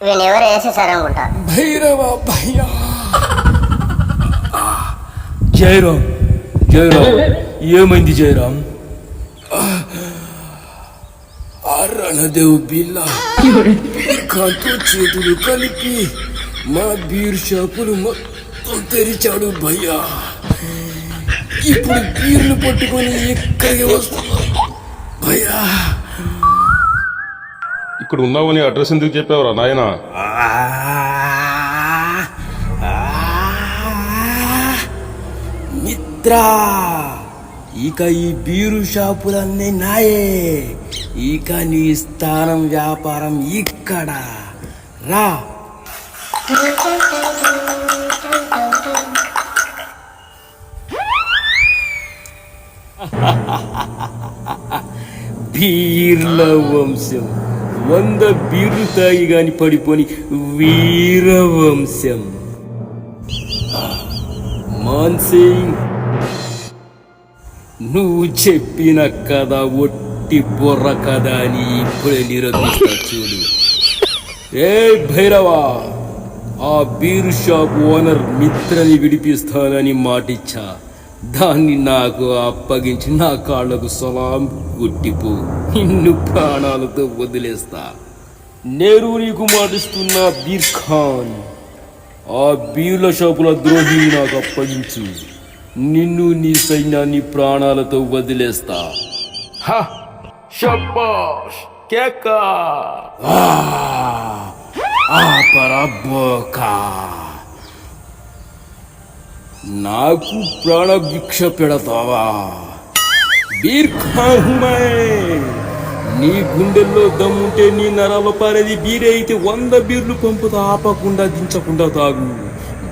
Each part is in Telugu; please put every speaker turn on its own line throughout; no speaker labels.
వీళ్ళెవరు వేసేసారనుకుంటా.
భైరవా భయ్యా. జయరాం జయరాం, ఏమైంది జయరాం? రణదేవ్ బిల్లా కాంతో చేతులు కలిపి మా బీర్ షాపులు మొత్తం తెరిచాడు భయ్యా. ఇప్పుడు బీర్లు పట్టుకొని ఇక్కడికి వస్తున్నా భయ్యా.
ఇక్కడ ఉన్నావని అడ్రస్ ఎందుకు చెప్పావురా నాయనా?
మిత్రా, ఇక ఈ బీరు షాపులన్నీ నాయే. ఇక నీ స్థానం వ్యాపారం ఇక్కడ రా. బీర్ల వంశం 100 బీర్లు తాగి గాని పడిపోని వీరవంశం. మాన్సింగ్, నువ్వు చెప్పిన కథ ఒట్టి బుర్ర కథ అని ఇప్పుడే నిరూపిస్తా చూడు. ఏ భైరవా, ఆ బీరు షాప్ ఓనర్ మిత్రని విడిపిస్తానని మాటిచ్చా. దాన్ని నాకు అప్పగించి నా కాళ్లకు సలాం కొట్టిపో. నిన్ను ప్రాణాలతో వదిలేస్తా. నేను నీకు మాటిస్తున్నా బీర్ ఖాన్, ఆ బీర్ల షాపుల ద్రోహి నాకు అప్పగించు. నిన్ను నీ సైన్యాన్ని ప్రాణాలతో వదిలేస్తా. షబాష్ కేకా పరబోకా. నాకు ప్రాణభిక్ష పెడతావా? బీర్ ఖాన్ హుమై. నీ గుండెల్లో దమ్ముంటే నీ నరాల పారేది బీరే అయితే 100 బీర్లు పంపుతా. ఆపకుండా దించకుండా తాగు.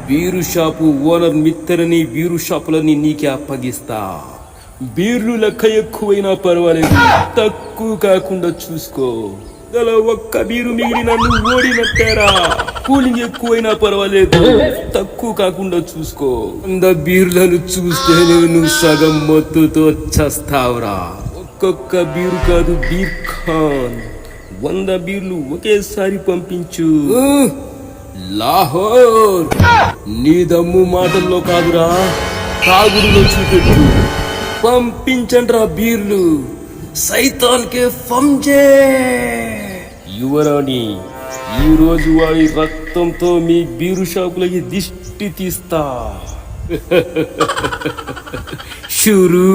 బీరు షాపు ఓనర్ మిత్తరని బీరు షాపులని నీకే అప్పగిస్తా. బీర్లు లెక్క ఎక్కువైనా పర్వాలేదు, తక్కువ కాకుండా చూసుకో. గల ఒక్క బీరు మిగిలి నన్ను ఓడినట్టారా. కూలింగ్ ఎక్కువైనా పర్వాలేదు, తక్కువ కాకుండా చూసుకో. 100 బీర్లను చూస్తే నువ్వు సగం మొత్తుతో చస్తావురా. ఒక్కొక్క బీరు కాదు బీర్ ఖాన్, 100 బీర్లు ఒకేసారి పంపించు. లాహోర్, నీ దమ్ము మాటల్లో కాదురా, తాగుడులో చూపెట్టు. పంపించండ్రా బీర్లు. సైతాన్కే ఫంజే. యువరాణి, ఈ రోజు వాడి రక్తంతో మీ బీరు షాపులకి దిష్టి తీస్తా. షురు.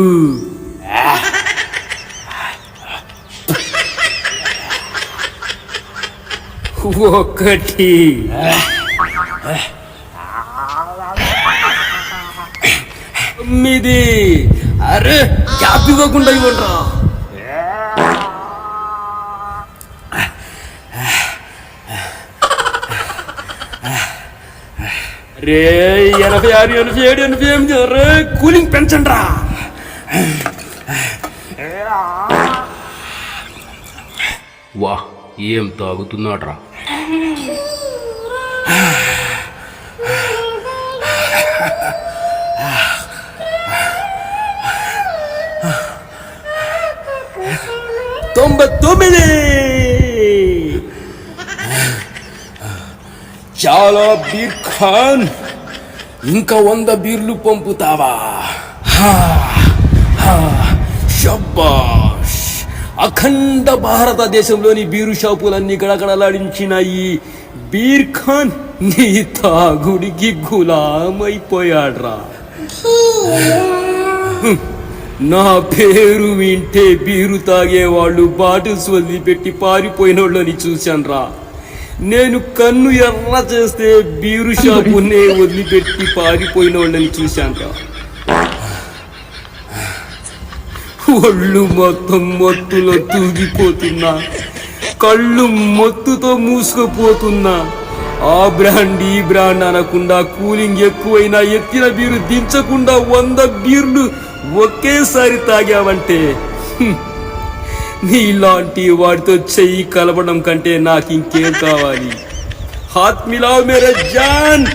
ఒకటి, 9. అరే గ్యాప్ ఇవ్వకుండా ఇవ్వండ్రా. రే 86, 87, 88. రే కూలింగ్ పెంచండ్రా. వా, ఏం తాగుతున్నాడ్రా. తొమ్మిది. చాలా బీర్ ఖాన్, ఇంకా 100 బీర్లు పంపుతావా? షబాష్. అఖండ భారతదేశంలోని బీరు షాపులన్నీ గడగడలాడించిన ఈ బీర్ ఖాన్ నీ తాగుడికి గులామైపోయాడ్రా. నా పేరు వింటే బీరు తాగేవాళ్ళు బాటిల్స్ వదిలిపెట్టి పారిపోయినోళ్ళని చూశాన్రా. నేను కన్ను ఎర్ర చేస్తే బీరు షాపునే వదిలిపెట్టి పారిపోయినోళ్ళని చూశాన్రా. ఒళ్ళు మొత్తం మొత్తులో తూగిపోతున్నా, కళ్ళు మొత్తుతో మూసుకుపోతున్నా. ఆ బ్రాండ్ ఈ బ్రాండ్ అనకుండా, కూలింగ్ ఎక్కువైనా ఎత్తిన బీరు దించకుండా 100 బీర్లు ఒకేసారి తాగావంటే నీలాంటి వాడితో చెయ్యి కలపడం కంటే నాకు ఇంకేం కావాలి? హాత్ మిలావ్ మేరే జాన్.